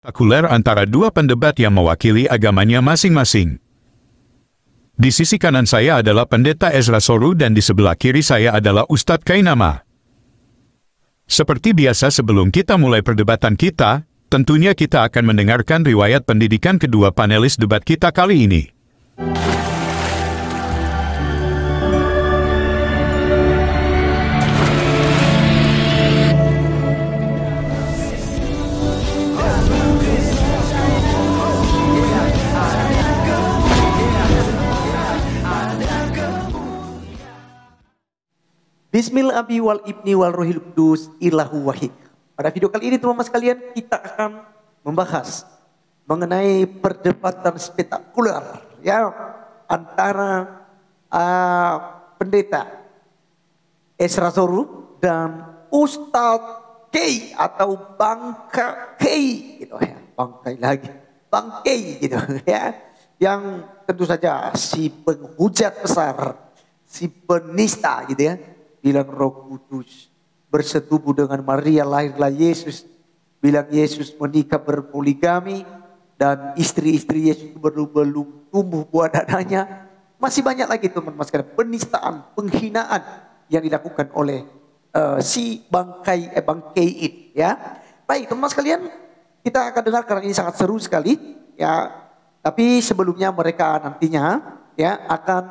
spektakuler antara dua pendebat yang mewakili agamanya masing-masing. Di sisi kanan saya adalah Pendeta Ezra Soru dan di sebelah kiri saya adalah Ustadz Kainama. Seperti biasa sebelum kita mulai perdebatan kita, tentunya kita akan mendengarkan riwayat pendidikan kedua panelis debat kita kali ini. Bismillah abi wal ibni wal rohil kudus ilahu wahid. Pada video kali ini teman-teman sekalian kita akan membahas mengenai perdebatan spektakuler ya antara pendeta Ezra Soru dan Ustadz Kay atau Bang Kay gitu ya. Bang Kay lagi. Bang Kay gitu ya. Yang tentu saja si penghujat besar, si penista gitu ya. Bilang Roh Kudus bersetubuh dengan Maria, lahirlah Yesus. Bilang Yesus menikah berpoligami dan istri-istri Yesus belum tumbuh buah dadanya. Masih banyak lagi teman-teman sekalian penistaan, penghinaan yang dilakukan oleh si bangkai ini ya. Baik teman-teman sekalian, kita akan dengar karena ini sangat seru sekali ya. Tapi sebelumnya mereka nantinya ya akan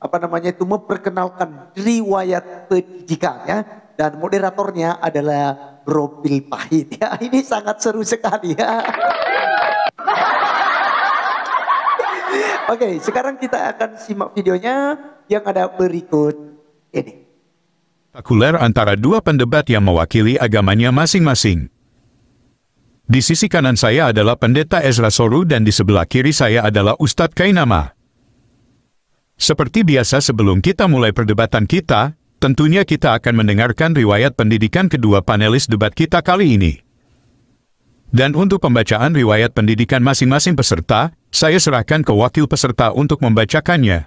memperkenalkan riwayat pendidikan ya, dan moderatornya adalah Bro Pil Pahit ya. Ini sangat seru sekali ya. Oke, sekarang kita akan simak videonya yang ada berikut ini. Spektakuler antara dua pendebat yang mewakili agamanya masing-masing. Di sisi kanan saya adalah Pendeta Ezra Soru dan di sebelah kiri saya adalah Ustadz Kainama. Seperti biasa sebelum kita mulai perdebatan kita, tentunya kita akan mendengarkan riwayat pendidikan kedua panelis debat kita kali ini. Dan untuk pembacaan riwayat pendidikan masing-masing peserta, saya serahkan ke wakil peserta untuk membacakannya.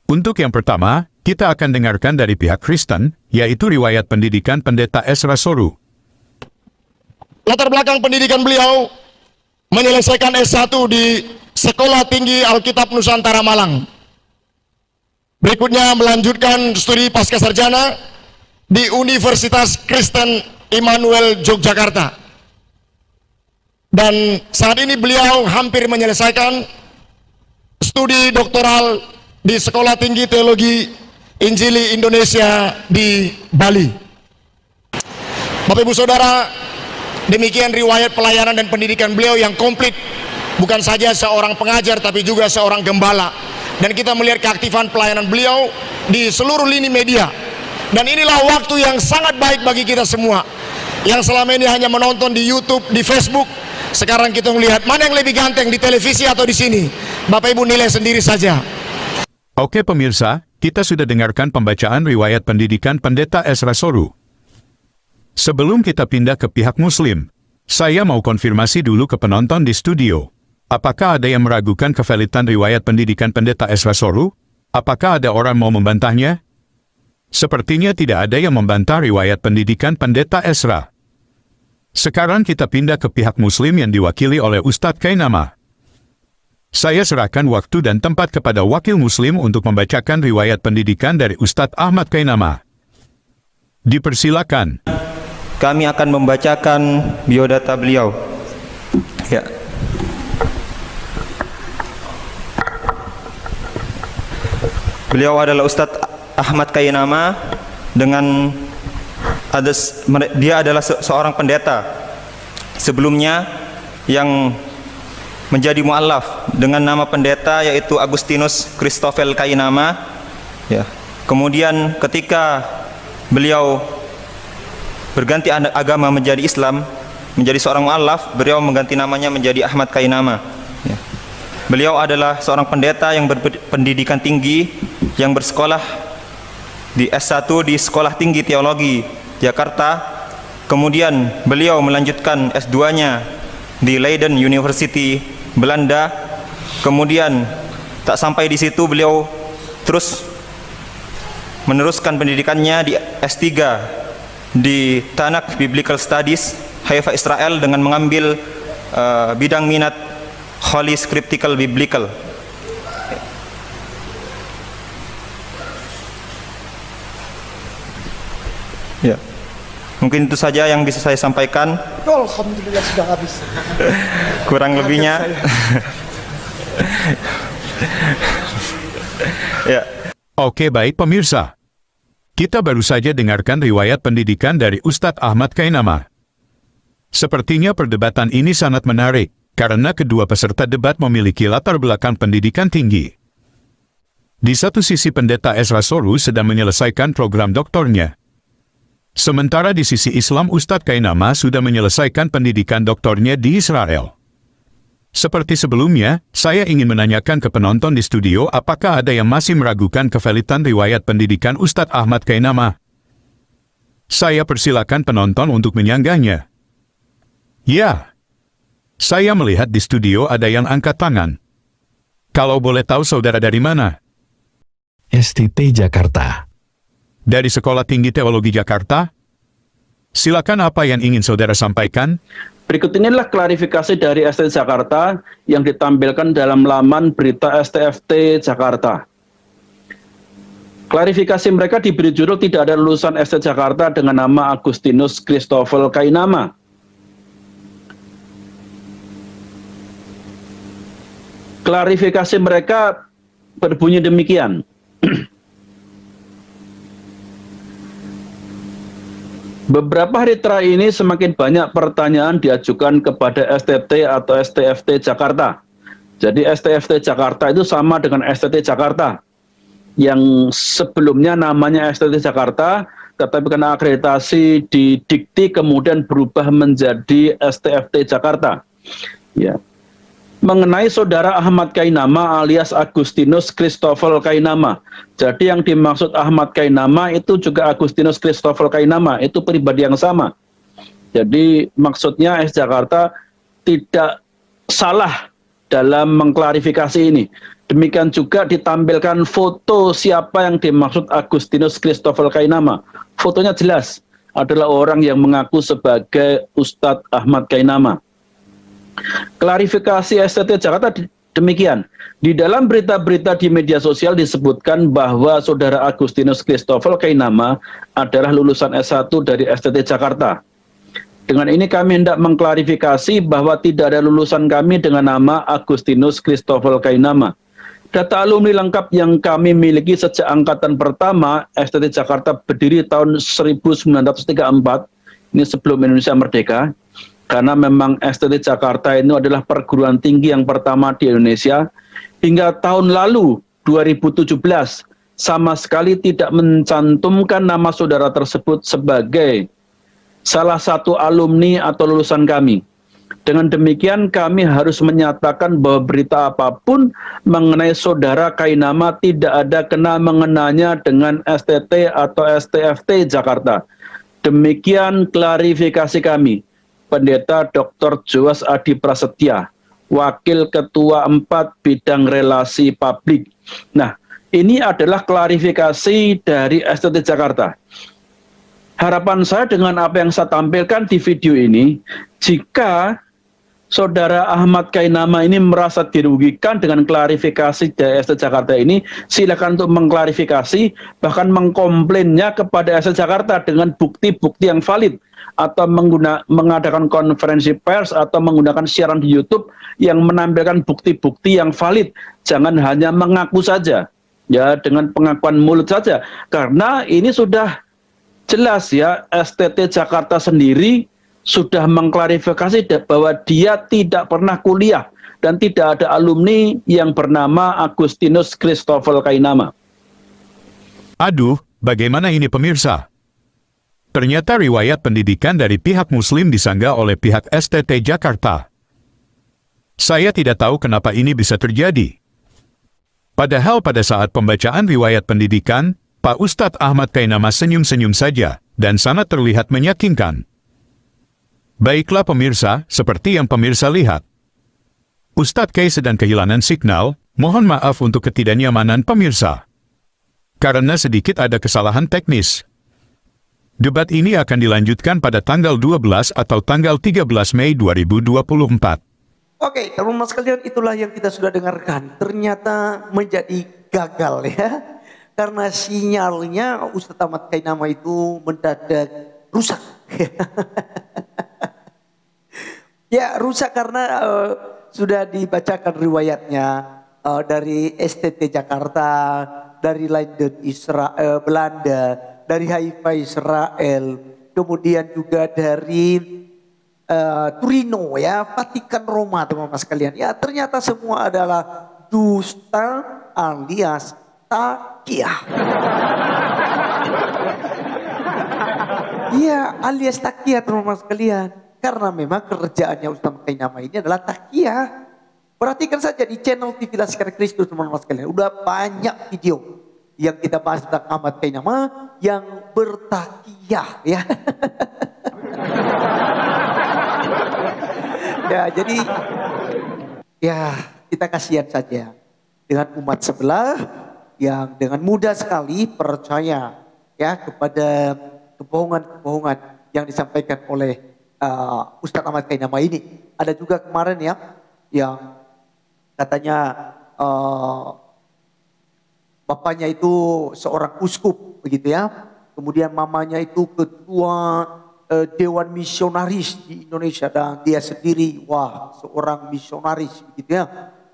Untuk yang pertama, kita akan dengarkan dari pihak Kristen, yaitu riwayat pendidikan Pendeta Ezra Soru. Latar belakang pendidikan beliau menyelesaikan S1 di Sekolah Tinggi Alkitab Nusantara Malang. Berikutnya melanjutkan studi pasca sarjana di Universitas Kristen Immanuel Yogyakarta. Dan saat ini beliau hampir menyelesaikan studi doktoral di Sekolah Tinggi Teologi Injili Indonesia di Bali. Bapak Ibu Saudara, demikian riwayat pelayanan dan pendidikan beliau yang komplit. Bukan saja seorang pengajar tapi juga seorang gembala. Dan kita melihat keaktifan pelayanan beliau di seluruh lini media. Dan inilah waktu yang sangat baik bagi kita semua yang selama ini hanya menonton di YouTube, di Facebook. Sekarang kita melihat mana yang lebih ganteng, di televisi atau di sini. Bapak Ibu nilai sendiri saja. Oke pemirsa, kita sudah dengarkan pembacaan riwayat pendidikan Pendeta Ezra Soru. Sebelum kita pindah ke pihak Muslim, saya mau konfirmasi dulu ke penonton di studio. Apakah ada yang meragukan kevalidan riwayat pendidikan Pendeta Ezra Soru? Apakah ada orang mau membantahnya? Sepertinya tidak ada yang membantah riwayat pendidikan Pendeta Ezra. Sekarang kita pindah ke pihak Muslim yang diwakili oleh Ustadz Kainama. Saya serahkan waktu dan tempat kepada wakil Muslim untuk membacakan riwayat pendidikan dari Ustadz Ahmad Kainama. Dipersilakan. Kami akan membacakan biodata beliau. Ya. Beliau adalah Ustadz Ahmad Kainama dia adalah seorang pendeta sebelumnya yang menjadi mu'allaf dengan nama pendeta yaitu Agustinus Christoffel Kainama ya. Kemudian ketika beliau berganti agama menjadi Islam, menjadi seorang mu'allaf, beliau mengganti namanya menjadi Ahmad Kainama ya. Beliau adalah seorang pendeta yang berpendidikan tinggi, yang bersekolah di S1 di Sekolah Tinggi Teologi Jakarta. Kemudian beliau melanjutkan S2-nya di Leiden University Belanda. Kemudian tak sampai di situ, beliau terus meneruskan pendidikannya di S3 di Tanakh Biblical Studies Haifa Israel dengan mengambil bidang minat Holy Scriptical Biblical. Ya. Mungkin itu saja yang bisa saya sampaikan. Alhamdulillah sudah habis. Kurang lebihnya. Ya. Oke, baik pemirsa. Kita baru saja dengarkan riwayat pendidikan dari Ustadz Ahmad Kainama. Sepertinya perdebatan ini sangat menarik, karena kedua peserta debat memiliki latar belakang pendidikan tinggi. Di satu sisi Pendeta Ezra Soru sedang menyelesaikan program doktornya. Sementara di sisi Islam Ustadz Kainama sudah menyelesaikan pendidikan doktornya di Israel. Seperti sebelumnya, saya ingin menanyakan ke penonton di studio apakah ada yang masih meragukan kevalidan riwayat pendidikan Ustadz Ahmad Kainama. Saya persilakan penonton untuk menyanggahnya. Ya, saya melihat di studio ada yang angkat tangan. Kalau boleh tahu saudara dari mana? STT Jakarta. Dari Sekolah Tinggi Teologi Jakarta? Silakan, apa yang ingin saudara sampaikan? Berikut inilah klarifikasi dari STT Jakarta yang ditampilkan dalam laman berita STFT Jakarta. Klarifikasi mereka diberi judul "Tidak ada lulusan STT Jakarta dengan nama Agustinus Christoffel Kainama". Klarifikasi mereka berbunyi demikian. Beberapa hari terakhir ini semakin banyak pertanyaan diajukan kepada STT atau STFT Jakarta. Jadi STFT Jakarta itu sama dengan STT Jakarta. Yang sebelumnya namanya STT Jakarta, tetapi karena akreditasi di Dikti kemudian berubah menjadi STFT Jakarta. Ya. Mengenai saudara Ahmad Kainama alias Agustinus Christoffel Kainama. Jadi yang dimaksud Ahmad Kainama itu juga Agustinus Christoffel Kainama, itu pribadi yang sama. Jadi maksudnya Jakarta tidak salah dalam mengklarifikasi ini. Demikian juga ditampilkan foto siapa yang dimaksud Agustinus Christoffel Kainama. Fotonya jelas, adalah orang yang mengaku sebagai Ustadz Ahmad Kainama. Klarifikasi STT Jakarta demikian. Di dalam berita-berita di media sosial disebutkan bahwa saudara Agustinus Christoffel Kainama adalah lulusan S1 dari STT Jakarta. Dengan ini kami hendak mengklarifikasi bahwa tidak ada lulusan kami dengan nama Agustinus Christoffel Kainama. Data alumni lengkap yang kami miliki sejak angkatan pertama STT Jakarta berdiri tahun 1934, ini sebelum Indonesia merdeka. Karena memang STT Jakarta ini adalah perguruan tinggi yang pertama di Indonesia, hingga tahun lalu 2017 sama sekali tidak mencantumkan nama saudara tersebut sebagai salah satu alumni atau lulusan kami. Dengan demikian kami harus menyatakan bahwa berita apapun mengenai saudara Kainama tidak ada kena mengenanya dengan STT atau STFT Jakarta. Demikian klarifikasi kami. Pendeta Dr. Joas Adi Prasetya, Wakil Ketua 4 Bidang Relasi Publik. Nah, ini adalah klarifikasi dari STT Jakarta. Harapan saya dengan apa yang saya tampilkan di video ini, jika saudara Ahmad Kainama ini merasa dirugikan dengan klarifikasi dari STT Jakarta ini, silakan untuk mengklarifikasi, bahkan mengkomplainnya kepada STT Jakarta dengan bukti-bukti yang valid, atau mengadakan konferensi pers atau menggunakan siaran di YouTube yang menampilkan bukti-bukti yang valid. Jangan hanya mengaku saja, ya, dengan pengakuan mulut saja. Karena ini sudah jelas ya, STT Jakarta sendiri sudah mengklarifikasi bahwa dia tidak pernah kuliah dan tidak ada alumni yang bernama Agustinus Christoffel Kainama. Aduh, bagaimana ini pemirsa? Ternyata riwayat pendidikan dari pihak Muslim disanggah oleh pihak STT Jakarta. Saya tidak tahu kenapa ini bisa terjadi. Padahal pada saat pembacaan riwayat pendidikan, Pak Ustadz Ahmad Kainama senyum-senyum saja, dan sangat terlihat meyakinkan. Baiklah pemirsa, seperti yang pemirsa lihat. Ustadz Kai sedang kehilangan signal, mohon maaf untuk ketidaknyamanan pemirsa. Karena sedikit ada kesalahan teknis. Debat ini akan dilanjutkan pada tanggal 12 atau tanggal 13 Mei 2024. Oke, teman-teman sekalian, itulah yang kita sudah dengarkan. Ternyata menjadi gagal ya. Karena sinyalnya Ustadz Ahmad Kainama itu mendadak rusak. Ya, rusak karena sudah dibacakan riwayatnya dari STT Jakarta, dari Leiden Israel, Belanda, dari Haifa Israel, kemudian juga dari Turino ya, Vatikan Roma, teman-teman sekalian. Ya, ternyata semua adalah dusta alias takiyah. Iya, alias takiyah, teman-teman sekalian. Karena memang kerjaannya Ustadz Kainama ini adalah takiyah. Perhatikan saja di channel TV Laskar Kristus, teman-teman sekalian. Udah banyak video yang kita bahas tentang Ahmad Kainama yang bertakiyah ya. Ya, jadi ya kita kasihan saja dengan umat sebelah yang dengan mudah sekali percaya ya kepada kebohongan-kebohongan yang disampaikan oleh Ustadz Ahmad Kainama ini. Ada juga kemarin ya yang katanya bapaknya itu seorang uskup begitu ya. Kemudian mamanya itu ketua Dewan Misionaris di Indonesia dan dia sendiri seorang misionaris begitu ya.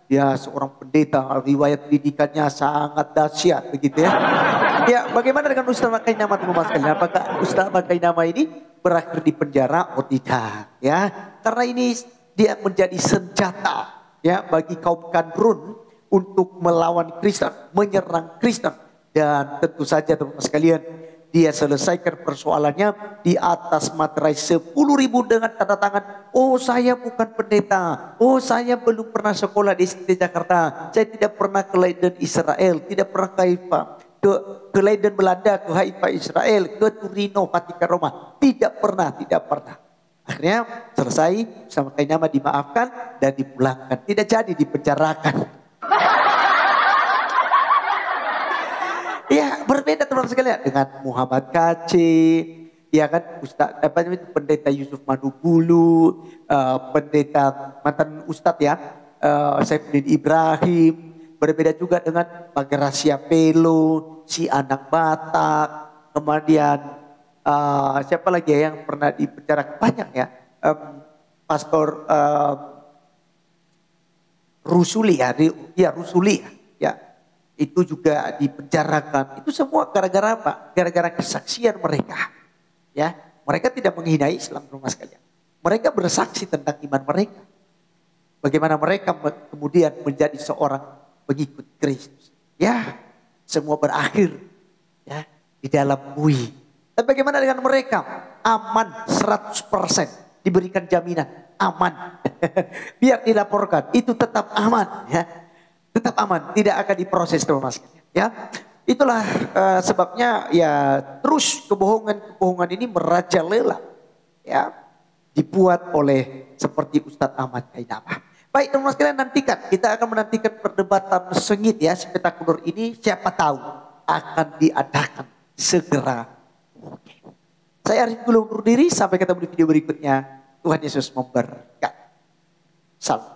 Dia seorang pendeta, riwayat pendidikannya sangat dahsyat begitu ya. Ya, bagaimana dengan Ustadz Ahmad Kainama, teman-teman sekalian? Apakah Ustadz Ahmad Kainama ini berakhir di penjara? Oh tidak ya. Karena ini dia menjadi senjata ya bagi kaum Kandrun untuk melawan Kristen, menyerang Kristen. Dan tentu saja teman-teman sekalian, dia selesaikan persoalannya di atas materai 10.000 dengan tanda tangan. Oh, saya bukan pendeta. Oh, saya belum pernah sekolah di STT Jakarta. Saya tidak pernah ke Leiden Israel. Tidak pernah ke Haifa. Ke Leiden Belanda, ke Haifa Israel. Ke Turino, Vatikan Roma. Tidak pernah. Akhirnya selesai, sama Kainama dimaafkan dan dipulangkan. Tidak jadi dipenjarakan. Ya, berbeda teman-teman sekalian dengan Muhammad Kacin, ya kan, pendeta Yusuf Madubulu, pendeta mantan Ustadz ya, Saifuddin Ibrahim. Berbeda juga dengan Bagarasia Pelo, si anak Batak, kemudian siapa lagi ya yang pernah dipenjara banyak ya, Pastor Rusuli ya, Rusuli ya. Itu juga dipenjarakan. Itu semua gara-gara apa? Gara-gara kesaksian mereka. Ya, mereka tidak menghina Islam, teman-teman sekalian. Mereka bersaksi tentang iman mereka. Bagaimana mereka kemudian menjadi seorang pengikut Kristus. Ya, semua berakhir ya di dalam bui. Tapi bagaimana dengan mereka? Aman 100%, diberikan jaminan aman. Biar dilaporkan, itu tetap aman ya. Tetap aman, tidak akan diproses, teman-teman sekalian. Ya, itulah sebabnya ya terus kebohongan ini merajalela, ya, dibuat oleh seperti Ustadz Ahmad Kainama. Baik, teman-teman sekalian, nantikan, kita akan menantikan perdebatan sengit ya, spektakuler ini, siapa tahu akan diadakan segera mungkin. Saya Arif Gulung undur diri, sampai ketemu di video berikutnya. Tuhan Yesus memberkati. Salam.